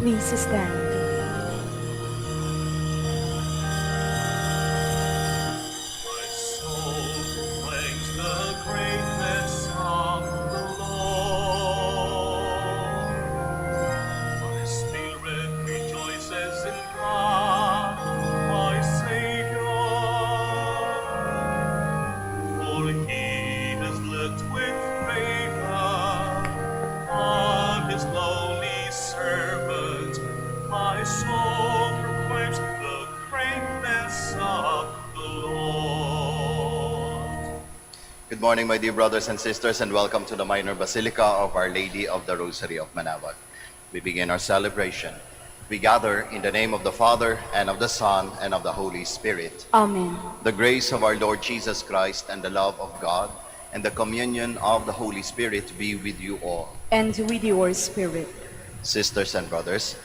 Please stand. My soul proclaims the greatness of the Lord. My spirit rejoices in God, my Savior. For he has looked with favor on his lowly servant. My soul proclaims the greatness of the Lord. Good morning, my dear brothers and sisters, and welcome to the Minor Basilica of Our Lady of the Rosary of Manaoag. We begin our celebration. We gather in the name of the Father, and of the Son, and of the Holy Spirit. Amen. The grace of our Lord Jesus Christ, and the love of God, and the communion of the Holy Spirit be with you all. And with your spirit. Sisters and brothers,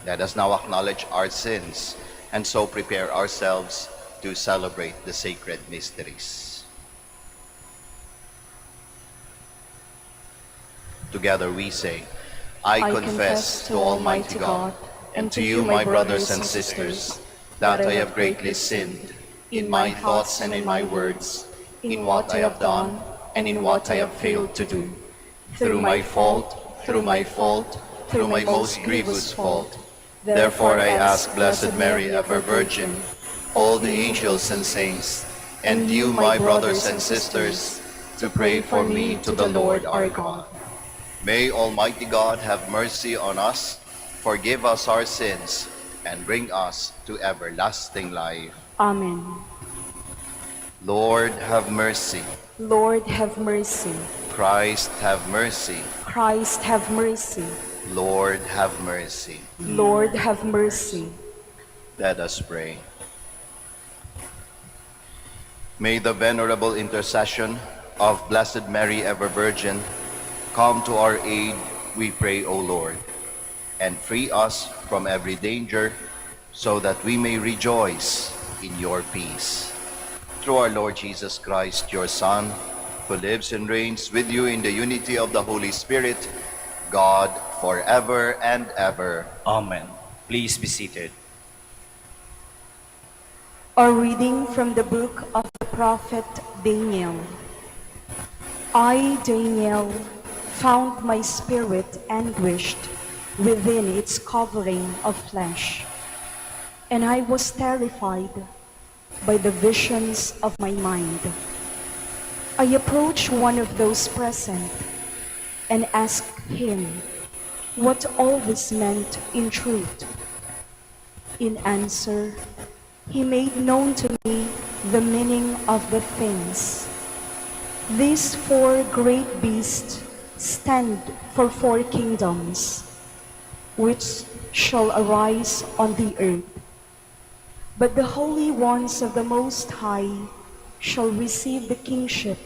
let us now acknowledge our sins, and so prepare ourselves to celebrate the sacred mysteries. Together we say, I confess to Almighty God and to you, my brothers and sisters, that I have greatly sinned in my thoughts and in my words, in what I have done and in what I have failed to do, through my fault, through my most grievous fault. Therefore I ask Blessed Mary, ever Virgin, all the angels and saints, and you, my brothers and sisters, to pray for me to the Lord our God. May Almighty God have mercy on us, forgive us our sins, and bring us to everlasting life. Amen. Lord, have mercy. Lord, have mercy. Christ, have mercy. Christ, have mercy. Lord, have mercy. Lord, have mercy. Let us pray. May the venerable intercession of Blessed Mary, ever Virgin, come to our aid, we pray, O Lord, and free us from every danger, so that we may rejoice in your peace. Through our Lord Jesus Christ, your Son, who lives and reigns with you in the unity of the Holy Spirit, God, forever and ever. Amen. Please be seated. A reading from the book of the prophet Daniel. I, Daniel, found my spirit anguished within its covering of flesh, and I was terrified by the visions of my mind. I approached one of those present and asked him what all this meant in truth. In answer, he made known to me the meaning of the things. These four great beasts stand for four kingdoms, which shall arise on the earth. But the holy ones of the Most High shall receive the kingship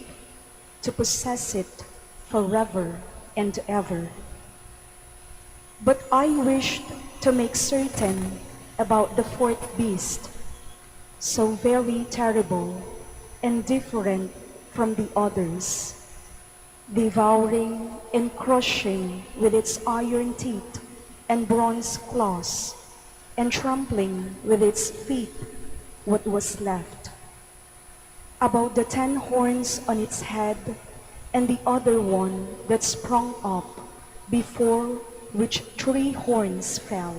to possess it forever and ever. But I wished to make certain about the fourth beast, so very terrible and different from the others, devouring and crushing with its iron teeth and bronze claws, and trampling with its feet what was left. About the 10 horns on its head, and the other one that sprung up, before which 3 horns fell.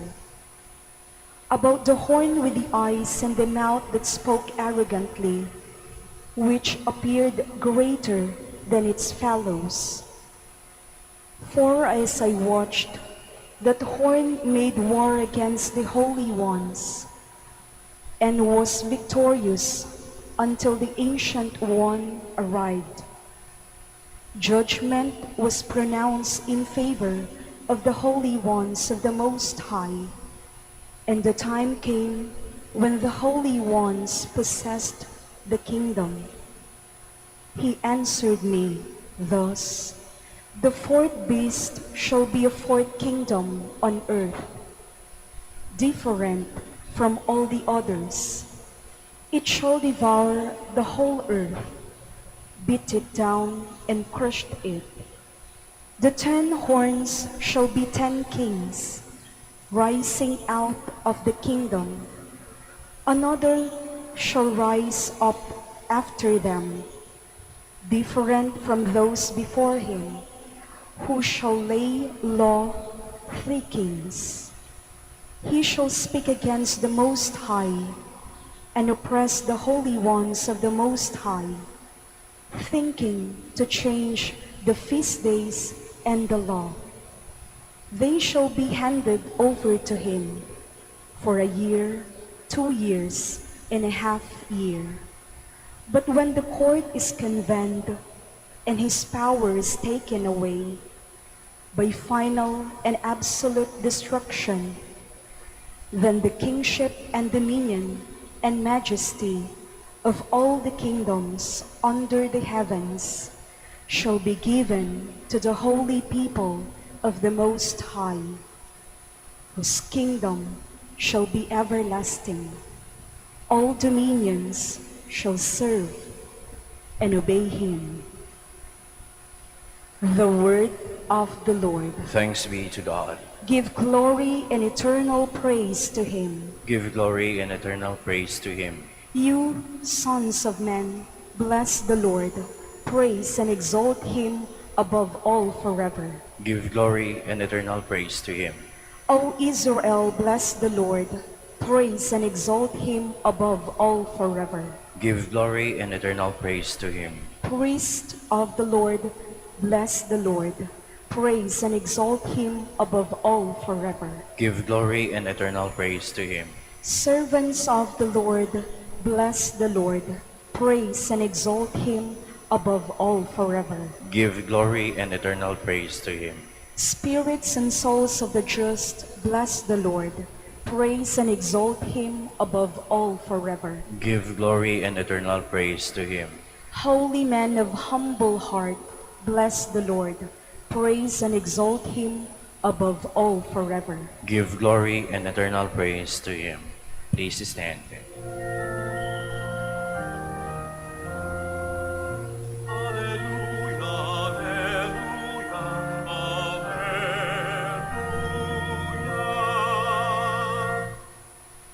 About the horn with the eyes and the mouth that spoke arrogantly, which appeared greater than its fellows. For as I watched, that horn made war against the holy ones, and was victorious until the Ancient One arrived. Judgment was pronounced in favor of the holy ones of the Most High, and the time came when the holy ones possessed the kingdom. He answered me thus, the fourth beast shall be a fourth kingdom on earth, different from all the others. It shall devour the whole earth, beat it down, and crushed it. The 10 horns shall be 10 kings, rising out of the kingdom. Another shall rise up after them, different from those before him, who shall lay low 3 kings. He shall speak against the Most High, and oppress the holy ones of the Most High, thinking to change the feast days and the law. They shall be handed over to him for a year, 2 years, and a half year. But when the court is convened and his power is taken away by final and absolute destruction, then the kingship and dominion and majesty of all the kingdoms under the heavens shall be given to the holy people of the Most High, whose kingdom shall be everlasting. All dominions shall serve and obey him. The word of the Lord. Thanks be to God. Give glory and eternal praise to him. Give glory and eternal praise to him. You, sons of men, bless the Lord. Praise and exalt him above all forever. Give glory and eternal praise to him. O Israel, bless the Lord. Praise and exalt him above all forever. Give glory and eternal praise to him. Priest of the Lord, bless the Lord. Praise and exalt him above all forever. Give glory and eternal praise to him. Servants of the Lord, bless the Lord. Praise and exalt him above all forever. Give glory and eternal praise to him. Spirits and souls of the just, bless the Lord. Praise and exalt him above all forever. Give glory and eternal praise to him. Holy men of humble heart, bless the Lord. Praise and exalt him above all forever. Give glory and eternal praise to him. Please stand. Alleluia, alleluia, alleluia.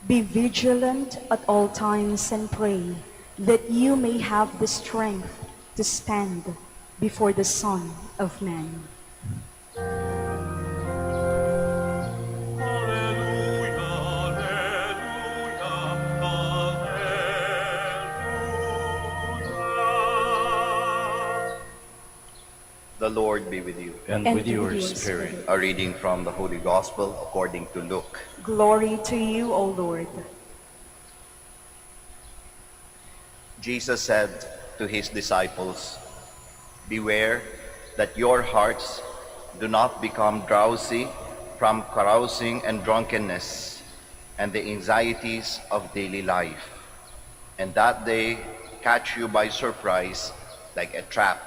Be vigilant at all times and pray, that you may have the strength to stand before the Son of Man. Alleluia, alleluia, alleluia. The Lord be with you. And with your spirit. A reading from the Holy Gospel according to Luke. Glory to you, O Lord. Jesus said to his disciples, "Beware that your hearts do not become drowsy from carousing and drunkenness and the anxieties of daily life, and that they catch you by surprise like a trap.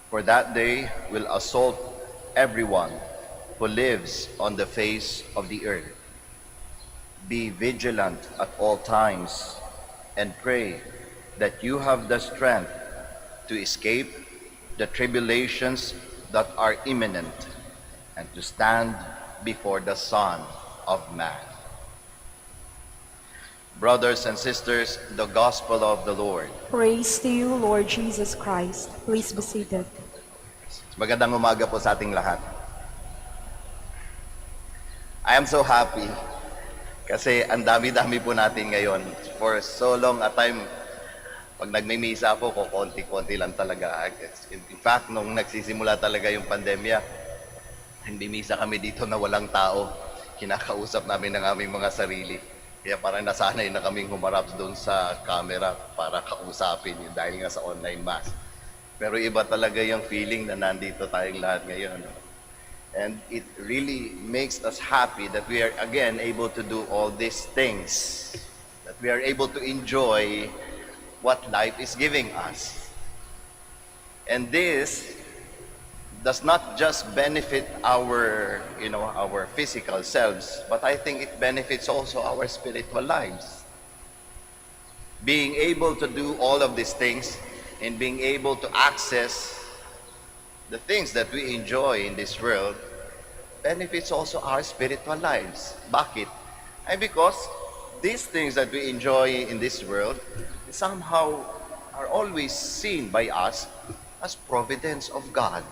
For that day will assault everyone who lives on the face of the earth. Be vigilant at all times and pray that you have the strength to escape the tribulations that are imminent and to stand before the Son of Man." Brothers and sisters, the Gospel of the Lord. Praise to you, Lord Jesus Christ. Please be seated. Magandang umaga po sa ating lahat. I am so happy kasi ang dami-dami po natin ngayon. For so long a time, pag nagmimisa po, konti-konti lang talaga. In fact, nung nagsisimula talaga yung pandemya, hindi misa kami dito na walang tao. Kinakausap namin ng aming mga sarili. Kaya parang nasanay na kaming humarap doon sa camera para kausapin yun dahil nga sa online mass. Pero iba talaga yung feeling na nandito tayong lahat ngayon. And it really makes us happy that we are again able to do all these things. That we are able to enjoy what life is giving us. And this does not just benefit our physical selves, but I think it benefits also our spiritual lives. Being able to do all of these things and being able to access the things that we enjoy in this world benefits also our spiritual lives. Bakit? Ay because these things that we enjoy in this world somehow are always seen by us as providence of God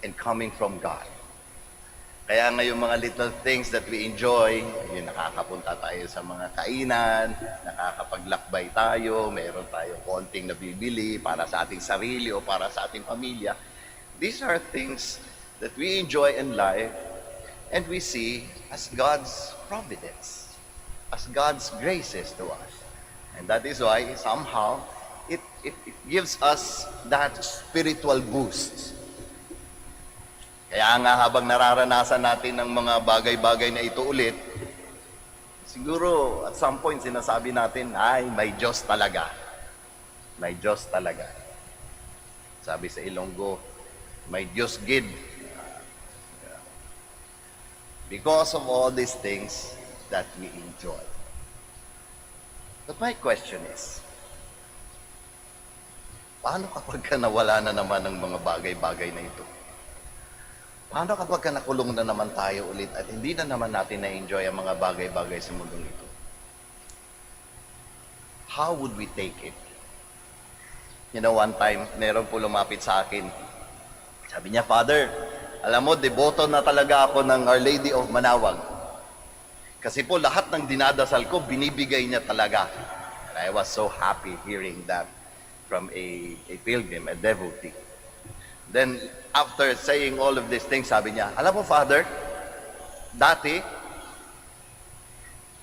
and coming from God. Kaya ngayong mga little things that we enjoy, yung nakakapunta tayo sa mga kainan, nakakapaglakbay tayo, meron tayo konting nabibili para sa ating sarili o para sa ating pamilya. These are things that we enjoy in life and we see as God's providence, as God's graces to us. And that is why somehow it gives us that spiritual boost. Kaya nga habang nararanasan natin ng mga bagay-bagay na ito ulit, siguro at some point sinasabi natin, ay, may Diyos talaga. May Diyos talaga. Sabi sa Ilonggo, may Diyos gid. Because of all these things that we enjoy. But my question is, paano kapag nawala na naman ng mga bagay-bagay na ito? Paano kapag nakulong na naman tayo ulit at hindi na naman natin na-enjoy ang mga bagay-bagay sa mundong ito? How would we take it? You know, one time, meron po lumapit sa akin. Sabi niya, Father, alam mo, deboto na talaga ako ng Our Lady of Manaoag. Kasi po lahat ng dinadasal ko, binibigay niya talaga. And I was so happy hearing that from a pilgrim, a devotee. Then, after saying all of these things, sabi niya, alam mo, Father, dati,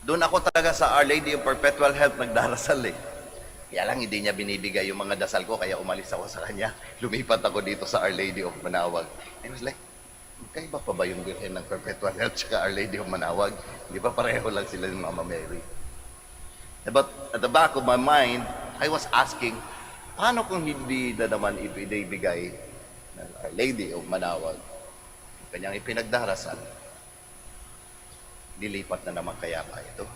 doon ako talaga sa Our Lady of Perpetual Help nagdarasal eh. Kaya lang, hindi niya binibigay yung mga dasal ko, kaya umalis ako sa kanya. Lumipat ako dito sa Our Lady of Manaoag. I was like, kaiba pa ba yung Birhen ng Perpetual Help tsaka Our Lady of Manaoag? Hindi ba pareho lang sila ng Mama Mary? But at the back of my mind, I was asking, paano kung hindi na naman ibigay ng Our Lady of Manaoag, kanyang ipinagdarasal, dilipat na naman kaya ba ito?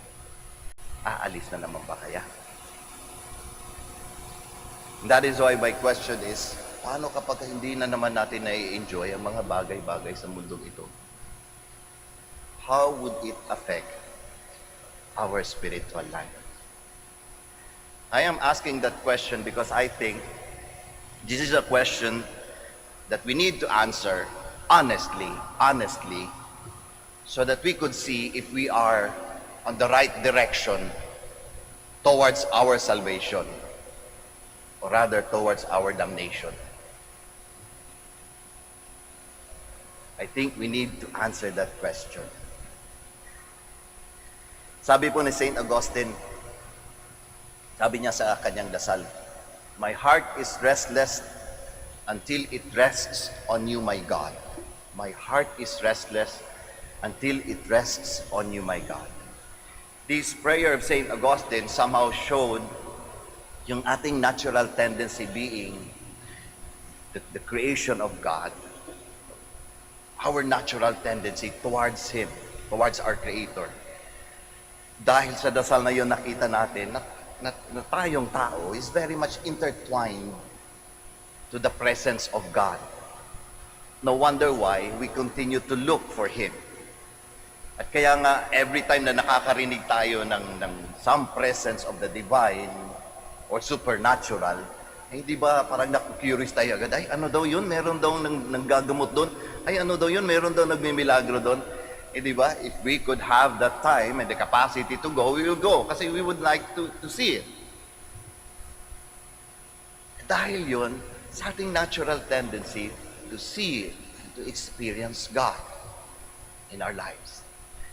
Aalis na naman ba kaya? And that is why my question is, paano kapag hindi na naman natin na-enjoy ang mga bagay-bagay sa mundong ito? How would it affect our spiritual life? I am asking that question because I think this is a question that we need to answer honestly, so that we could see if we are on the right direction towards our salvation, or rather towards our damnation. I think we need to answer that question. Sabi po ni St. Augustine, sabi niya sa kanyang dasal, my heart is restless until it rests on you, my God. My heart is restless until it rests on you, my God. This prayer of St. Augustine somehow showed yung ating natural tendency being the creation of God, our natural tendency towards Him, towards our Creator. Dahil sa dasal na yun, nakita natin na tayong tao is very much intertwined to the presence of God. No wonder why we continue to look for Him. At kaya nga, every time na nakakarinig tayo ng some presence of the divine or supernatural, di ba parang naku-curious tayo agad, ay ano daw yun? Meron daw nanggagamot doon? Ay ano daw yun? Meron daw nagmimilagro doon? Di ba? If we could have that time and the capacity to go, we will go. Kasi we would like to see it. Dahil yun, sa ating natural tendency to see, to experience God in our lives.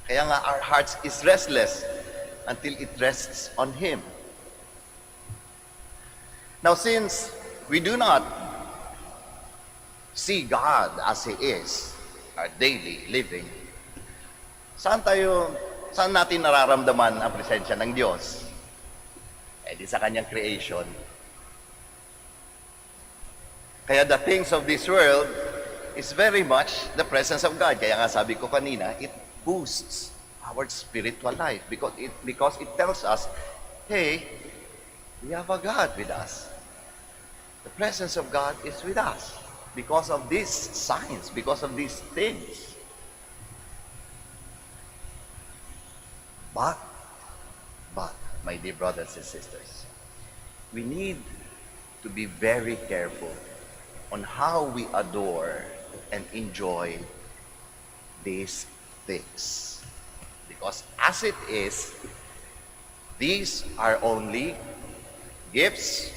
Kaya nga, our hearts is restless until it rests on Him. Now, since we do not see God as He is, our daily living, saan natin nararamdaman ang presensya ng Diyos? Di sa Kanyang creation. Kaya the things of this world is very much the presence of God. Kaya nga sabi ko kanina, it boosts our spiritual life because it tells us, hey, we have a God with us. The presence of God is with us because of these signs, because of these things. But, my dear brothers and sisters, we need to be very careful on how we adore and enjoy these things. Because as it is, these are only gifts,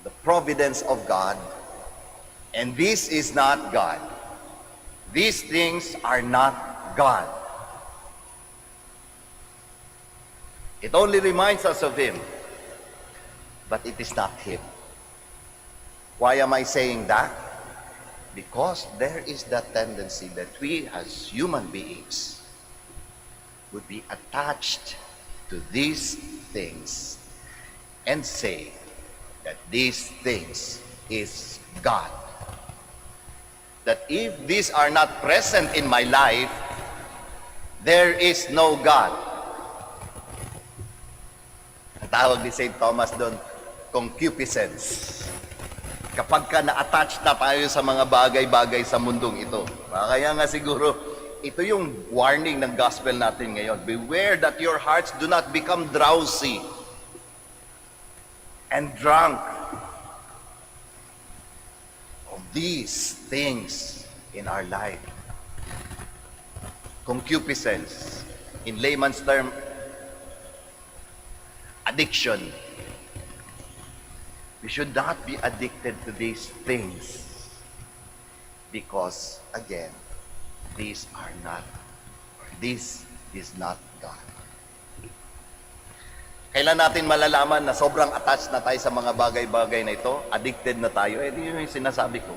the providence of God, and this is not God. These things are not God. It only reminds us of Him, but it is not Him. Why am I saying that? Because there is that tendency that we as human beings would be attached to these things and say that these things is God. That if these are not present in my life, there is no God. Ang tawag ni St. Thomas doon, concupiscence. Kapag ka na-attach na tayo sa mga bagay-bagay sa mundong ito. Kaya nga siguro, ito yung warning ng gospel natin ngayon. Beware that your hearts do not become drowsy and drunk of these things in our life. Concupiscence. In layman's term, addiction. We should not be addicted to these things because, again, this is not God. Kailan natin malalaman na sobrang attached na tayo sa mga bagay-bagay na ito, addicted na tayo? Ito yung sinasabi ko.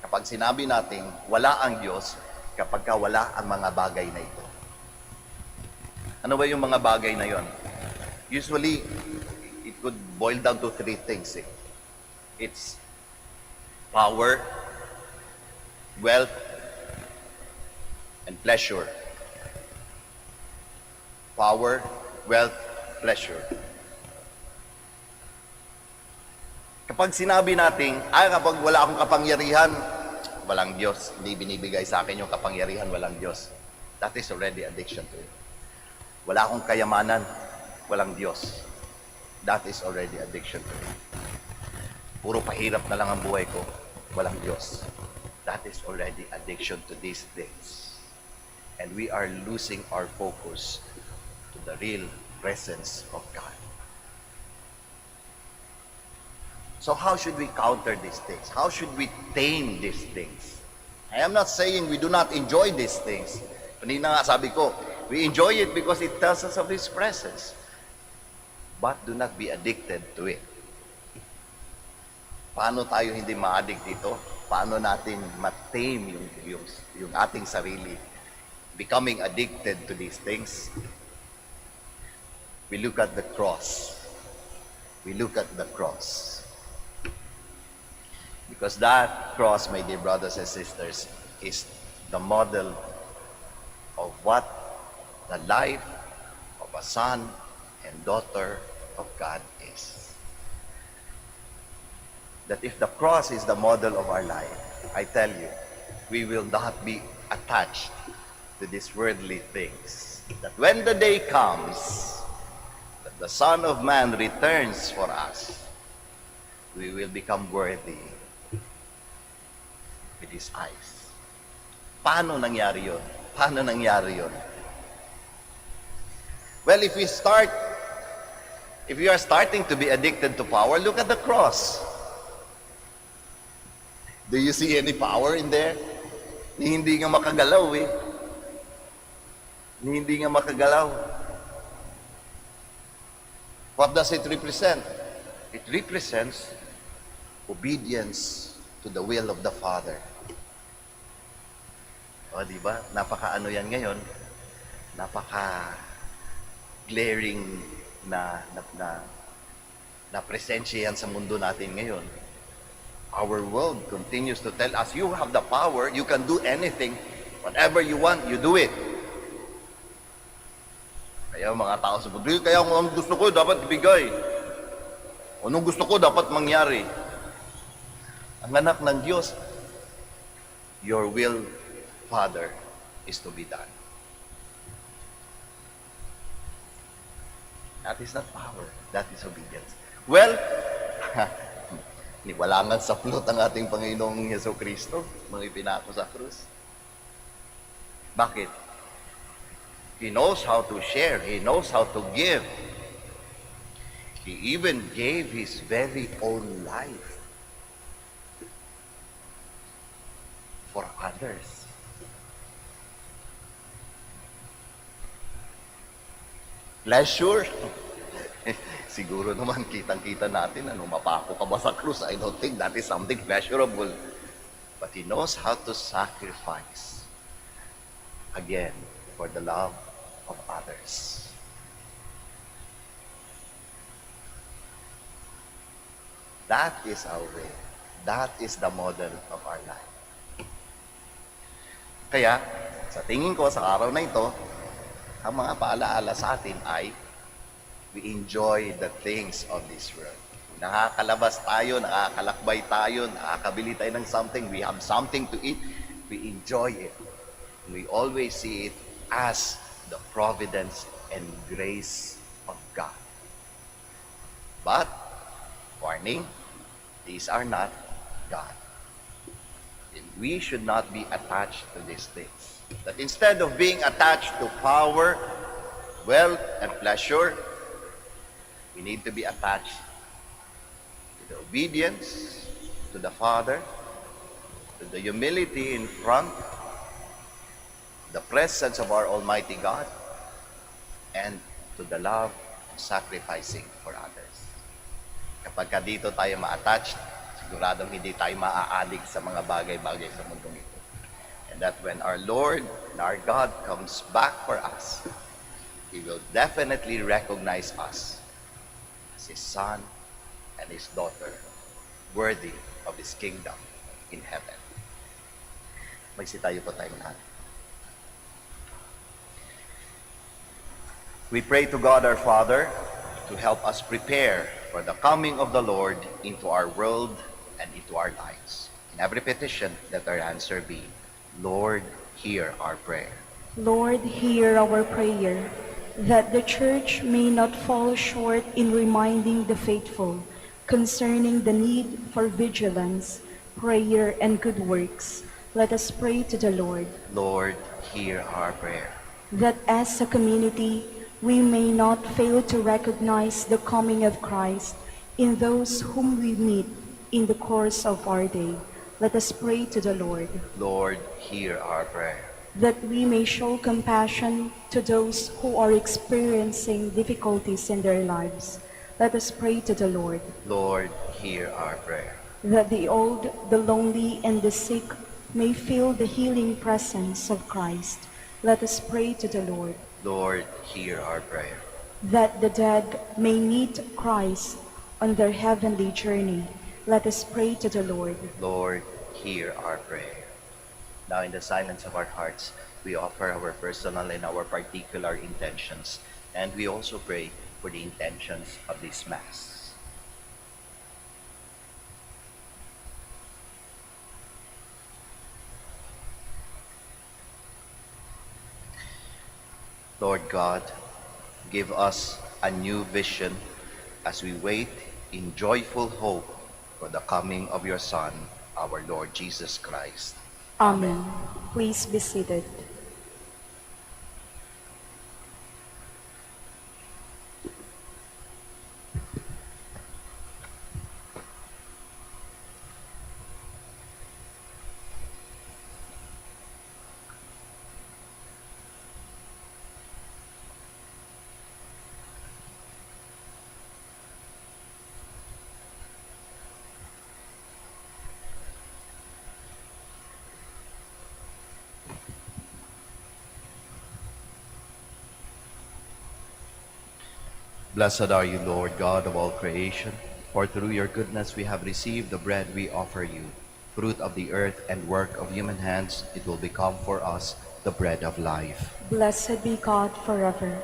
Kapag sinabi natin, wala ang Diyos, kapag ka wala ang mga bagay na ito. Ano ba yung mga bagay na yon? Usually, it could boil down to three things. It's power, wealth, and pleasure. Power, wealth, pleasure. Kapag sinabi natin, kapag wala akong kapangyarihan, walang Diyos. Hindi binibigay sa akin yung kapangyarihan, walang Diyos. That is already addiction to it. Wala akong kayamanan, walang Diyos. That is already addiction to it. Puro pahirap na lang ang buhay ko, walang Diyos. That is already addiction to these things. And we are losing our focus to the real presence of God. So how should we counter these things? How should we tame these things? I am not saying we do not enjoy these things. Kanina nga sabi ko, we enjoy it because it tells us of His presence. But do not be addicted to it. Paano tayo hindi ma-addict dito? Paano natin ma-tame yung ating sarili? Becoming addicted to these things? We look at the cross. We look at the cross. Because that cross, my dear brothers and sisters, is the model of what the life of a son and daughter of God is. That if the cross is the model of our life, I tell you, we will not be attached to these worldly things. That when the day comes, that the Son of Man returns for us, we will become worthy with His eyes. Paano nangyari yun? Paano nangyari yun? Well, if we are starting to be addicted to power, look at the cross. Do you see any power in there? Hindi nga makagalaw eh. Hindi nga makagalaw. What does it represent? It represents obedience to the will of the Father. O, di ba? Napaka-ano yan ngayon? Napaka-glaring na presensya yan sa mundo natin ngayon. Our world continues to tell us, you have the power, you can do anything. Whatever you want, you do it. Kaya mga tao sa mundo, kaya kung gusto ko, dapat ibigay. Anong gusto ko, dapat mangyari. Ang anak ng Diyos, your will, Father, is to be done. That is not power. That is obedience. Well, niwalangan sa plot ang ating Panginoong Yeso Kristo, mga ipinako sa krus. Bakit? He knows how to share. He knows how to give. He even gave His very own life for others. Pleasure. Siguro naman kitang-kita natin, mapako ka ba sa krus? I don't think that is something pleasurable. But He knows how to sacrifice. Again, for the love of others. That is our way. That is the model of our life. Kaya, sa tingin ko sa araw na ito, ang mga paalaala sa atin ay we enjoy the things of this world. Nakakalabas tayo, nakakalakbay tayo, nakakabili tayo ng something, we have something to eat, we enjoy it. We always see it as the providence and grace of God. But, warning, these are not God. And we should not be attached to these things. That instead of being attached to power, wealth, and pleasure, we need to be attached to the obedience to the Father, to the humility in front, the presence of our Almighty God, and to the love and sacrificing for others. Kapag dito tayo ma-attached, siguradong hindi tayo maa-addict sa mga bagay-bagay sa mundong ito. And that when our Lord and our God comes back for us, He will definitely recognize us as His son and His daughter, worthy of His kingdom in heaven. Magsitayo po tayong lahat. We pray to God our Father to help us prepare for the coming of the Lord into our world and into our lives. In every petition, let our answer be, Lord, hear our prayer. Lord, hear our prayer, that the Church may not fall short in reminding the faithful concerning the need for vigilance, prayer, and good works. Let us pray to the Lord. Lord, hear our prayer. That as a community, we may not fail to recognize the coming of Christ in those whom we meet in the course of our day. Let us pray to the Lord. Lord, hear our prayer. That we may show compassion to those who are experiencing difficulties in their lives. Let us pray to the Lord. Lord, hear our prayer. That the old, the lonely, and the sick may feel the healing presence of Christ. Let us pray to the Lord. Lord, hear our prayer. That the dead may meet Christ on their heavenly journey. Let us pray to the Lord. Lord, hear our prayer. Now in the silence of our hearts, we offer our personal and our particular intentions, and we also pray for the intentions of this Mass. Lord God, give us a new vision as we wait in joyful hope for the coming of your Son, our Lord Jesus Christ. Amen. Please be seated. Blessed are you, Lord God of all creation, for through your goodness we have received the bread we offer you. Fruit of the earth and work of human hands, it will become for us the bread of life. Blessed be God forever.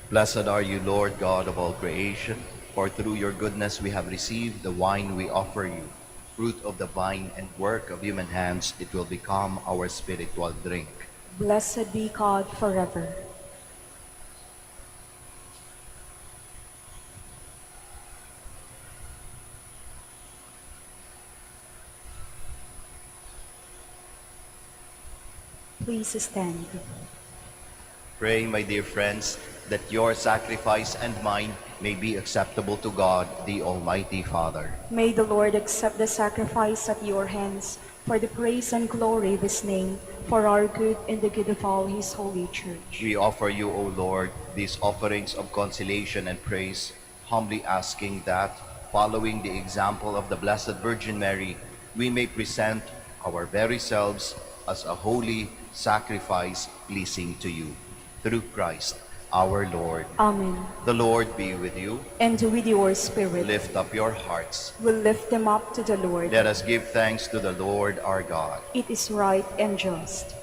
Blessed are you, Lord God of all creation, for through your goodness we have received the wine we offer you. Fruit of the vine and work of human hands, it will become our spiritual drink. Blessed be God forever. Please stand. Pray, my dear friends, that your sacrifice and mine may be acceptable to God, the Almighty Father. May the Lord accept the sacrifice at your hands for the praise and glory of his name, for our good and the good of all his holy church. We offer you, O Lord, these offerings of consolation and praise, humbly asking that, following the example of the Blessed Virgin Mary, we may present our very selves as a holy sacrifice pleasing to you. Through Christ our Lord. Amen. The Lord be with you. And with your spirit, Lift up your hearts. we'll lift them up to the Lord. Let us give thanks to the Lord our God. It is right and just.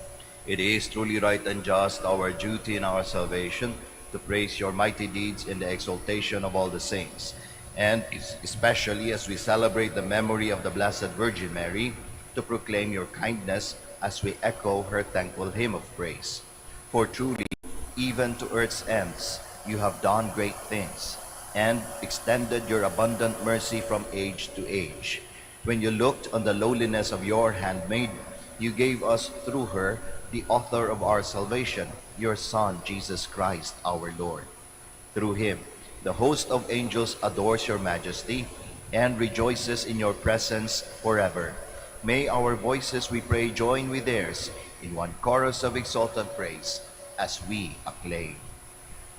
It is truly right and just, our duty and our salvation, to praise your mighty deeds in the exaltation of all the saints, and especially as we celebrate the memory of the Blessed Virgin Mary, to proclaim your kindness as we echo her thankful hymn of praise. For truly, even to earth's ends, you have done great things, and extended your abundant mercy from age to age. When you looked on the lowliness of your handmaid, you gave us through her the author of our salvation, your Son, Jesus Christ, our Lord. Through him, the host of angels adores your majesty and rejoices in your presence forever. May our voices, we pray, join with theirs in one chorus of exultant praise as we acclaim.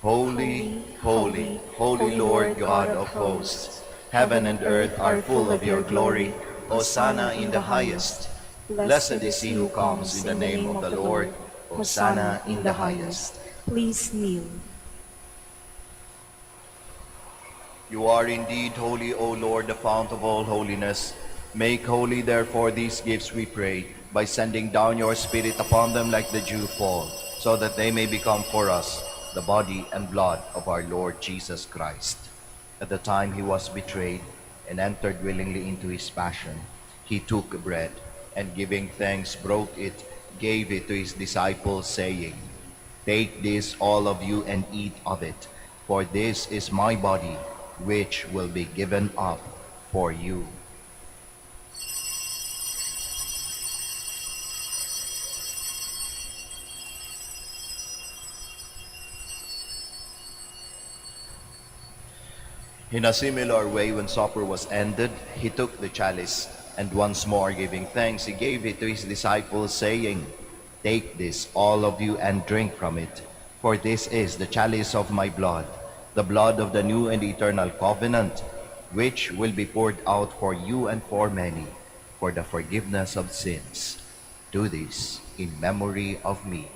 Holy, holy, holy Lord God of hosts, heaven and earth are full of your glory. Hosanna in the highest. Blessed is he who comes in the name of the Lord. Hosanna in the highest. Please kneel. You are indeed holy, O Lord, the fount of all holiness. Make holy, therefore, these gifts, we pray, by sending down your Spirit upon them like the dew fall, so that they may become for us the body and blood of our Lord Jesus Christ. At the time he was betrayed and entered willingly into his passion, he took bread, and giving thanks, broke it, gave it to his disciples, saying, "Take this, all of you, and eat of it, for this is my body, which will be given up for you." In a similar way, when supper was ended, he took the chalice, and once more giving thanks, he gave it to his disciples, saying, "Take this, all of you, and drink from it, for this is the chalice of my blood, the blood of the new and eternal covenant, which will be poured out for you and for many, for the forgiveness of sins. Do this in memory of me."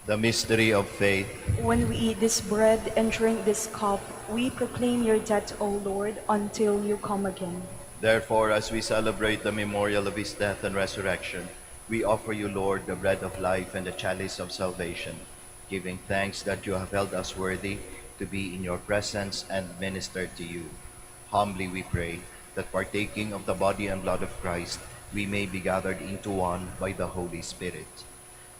The mystery of faith. When we eat this bread and drink this cup, we proclaim your death, O Lord, until you come again. Therefore, as we celebrate the memorial of his death and resurrection, we offer you, Lord, the bread of life and the chalice of salvation, giving thanks that you have held us worthy to be in your presence and minister to you. Humbly we pray that partaking of the body and blood of Christ, we may be gathered into one by the Holy Spirit.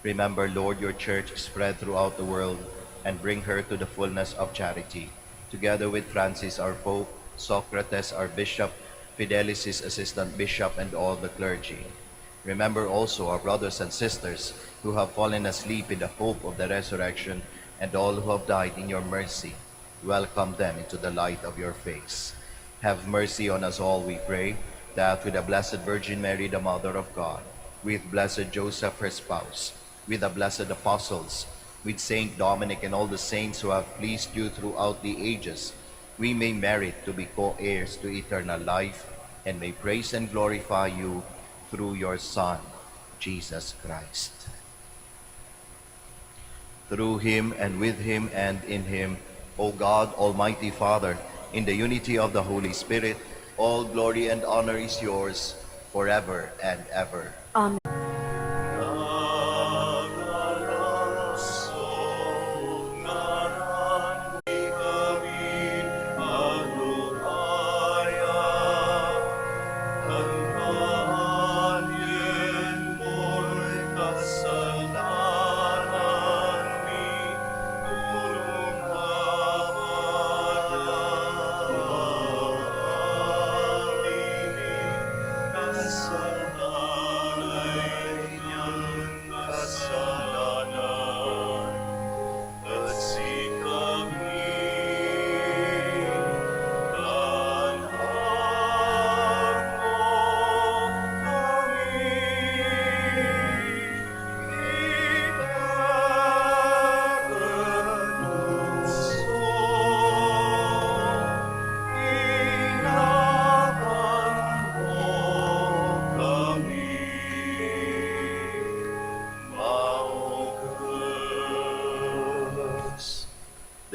Remember, Lord, your church spread throughout the world, and bring her to the fullness of charity, together with Francis, our Pope, Socrates, our Bishop, Fidelis, his assistant bishop, and all the clergy. Remember also our brothers and sisters who have fallen asleep in the hope of the resurrection, and all who have died in your mercy. Welcome them into the light of your face. Have mercy on us all, we pray, that with the Blessed Virgin Mary, the Mother of God, with Blessed Joseph, her spouse, with the blessed apostles, with Saint Dominic and all the saints who have pleased you throughout the ages, we may merit to be co-heirs to eternal life, and may praise and glorify you through your Son, Jesus Christ. Through him, and with him, and in him, O God, Almighty Father, in the unity of the Holy Spirit, all glory and honor is yours forever and ever. Amen.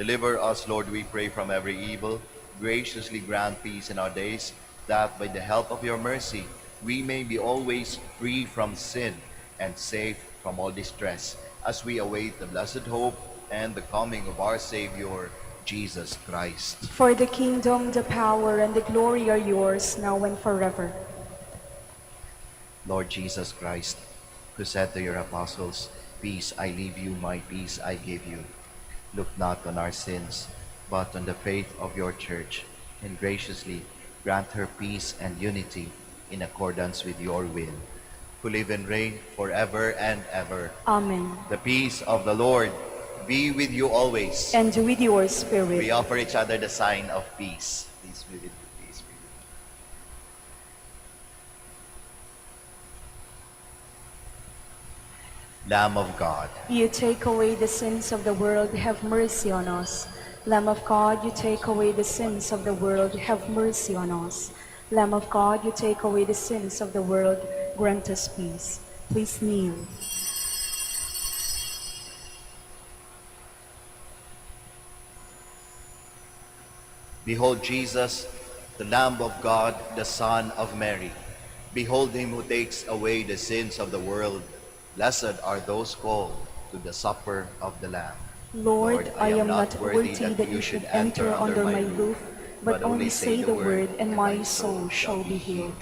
Deliver us, Lord, we pray, from every evil. Graciously grant peace in our days, that by the help of your mercy we may be always free from sin and safe from all distress, as we await the blessed hope and the coming of our Savior, Jesus Christ. For the kingdom, the power, and the glory are yours, now and forever. Lord Jesus Christ, who said to your apostles, "Peace I leave you, my peace I give you," look not on our sins, but on the faith of your church, and graciously grant her peace and unity in accordance with your will, who live and reign forever and ever. Amen. The peace of the Lord be with you always. And with your spirit. We offer each other the sign of peace. Peace be with you. Peace be with you. Lamb of God, You take away the sins of the world, have mercy on us. Lamb of God, you take away the sins of the world, have mercy on us. Lamb of God, you take away the sins of the world, grant us peace. Please kneel. behold Jesus, the Lamb of God, the Son of Mary. Behold him who takes away the sins of the world. Blessed are those called to the supper of the Lamb. Lord, I am not worthy that you should enter under my roof, but only say the word, and my soul shall be healed.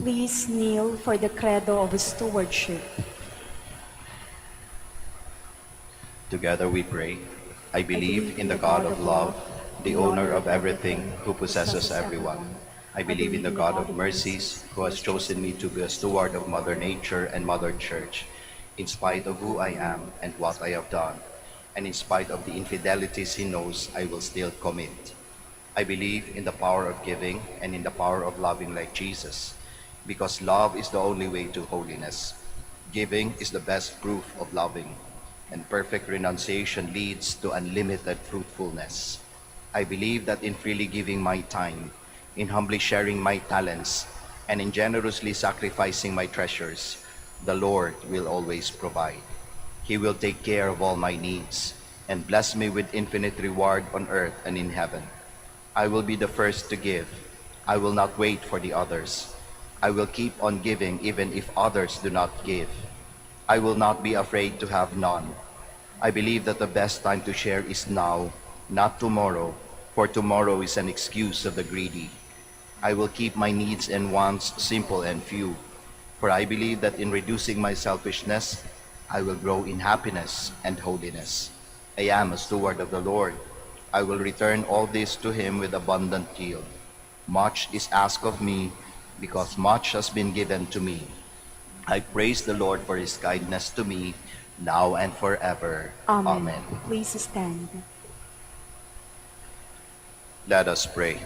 Please kneel for the credo of stewardship. Together we pray. I believe in the God of love, the owner of everything, who possesses everyone. I believe in the God of mercies, who has chosen me to be a steward of Mother Nature and Mother Church, in spite of who I am and what I have done, and in spite of the infidelities he knows I will still commit. I believe in the power of giving and in the power of loving like Jesus, because love is the only way to holiness. Giving is the best proof of loving, and perfect renunciation leads to unlimited fruitfulness. I believe that in freely giving my time, in humbly sharing my talents, and in generously sacrificing my treasures, the Lord will always provide. He will take care of all my needs and bless me with infinite reward on earth and in heaven. I will be the first to give. I will not wait for the others. I will keep on giving even if others do not give. I will not be afraid to have none. I believe that the best time to share is now, not tomorrow, for tomorrow is an excuse of the greedy. I will keep my needs and wants simple and few, for I believe that in reducing my selfishness, I will grow in happiness and holiness. I am a steward of the Lord. I will return all this to him with abundant yield. Much is asked of me, because much has been given to me. I praise the Lord for his kindness to me, now and forever. Amen. Please stand. Let us pray.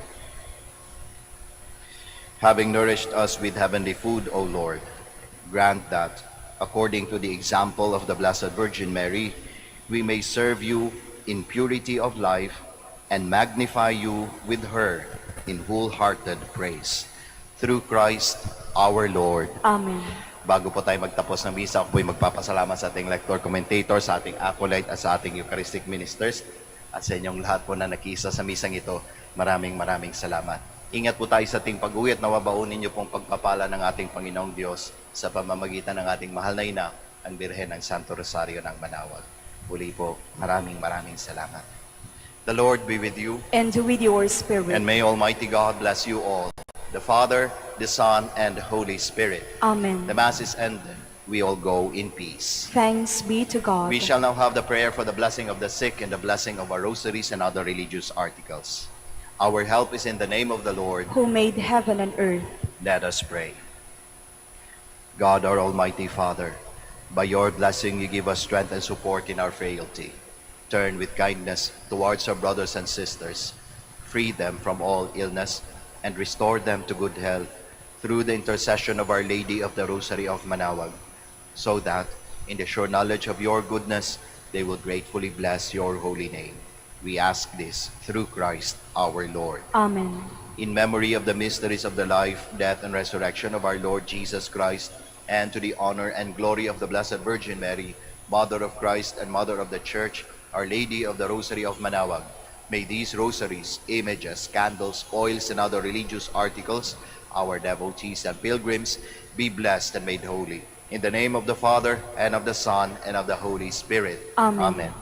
Having nourished us with heavenly food, O Lord, grant that, according to the example of the Blessed Virgin Mary, we may serve you in purity of life and magnify you with her in wholehearted praise. Through Christ our Lord. Amen. Bago po tayo magtapos ng misa, ako po'y magpapasalamat sa ating lector, commentator, sa ating acolyte at sa ating Eucharistic ministers at sa inyong lahat po na nakisa sa misang ito. Maraming salamat. Ingat po tayo sa ating pag-uwi at nawabaunin niyo pong pagpapala ng ating Panginoong Diyos sa pamamagitan ng ating mahal na ina, ang Birhen ng Santo Rosario ng Manaoag. Muli po, maraming salamat. The Lord be with you, And with your spirit. and may Almighty God bless you all, the Father, the Son, and the Holy Spirit. Amen. The Mass is ended. We all go in peace. Thanks be to God. We shall now have the prayer for the blessing of the sick and the blessing of our rosaries and other religious articles. Our help is in the name of the Lord. Who made heaven and earth. Let us pray. God, our Almighty Father, by your blessing you give us strength and support in our frailty. Turn with kindness towards our brothers and sisters. Free them from all illness and restore them to good health through the intercession of Our Lady of the Rosary of Manaoag, so that, in the sure knowledge of your goodness, they will gratefully bless your holy name. We ask this through Christ our Lord. Amen. In memory of the mysteries of the life, death, and resurrection of our Lord Jesus Christ, and to the honor and glory of the Blessed Virgin Mary, Mother of Christ and Mother of the Church, Our Lady of the Rosary of Manaoag, may these rosaries, images, candles, oils, and other religious articles, our devotees and pilgrims, be blessed and made holy. In the name of the Father, and of the Son, and of the Holy Spirit. Amen. Amen.